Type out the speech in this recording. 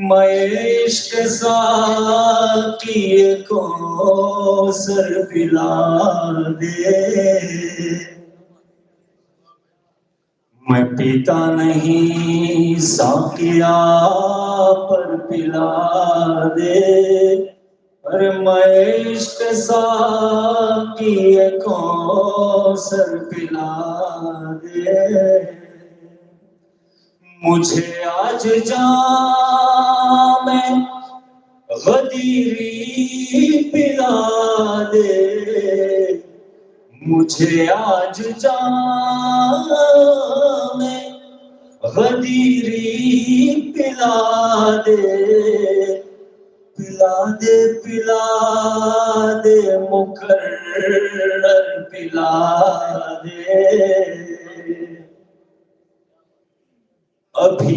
मैं इश्क साकी को सर पिला दे, मैं पीता नहीं साकिया पर पिला दे। अरे मैं इश्क साकी को सर पिला दे, मुझे आज जाम गदीरी पिला दे, मुझे आज जाम गदीरी पिला दे, पिला दे पिला दे मुकर्रर पिला दे। अभी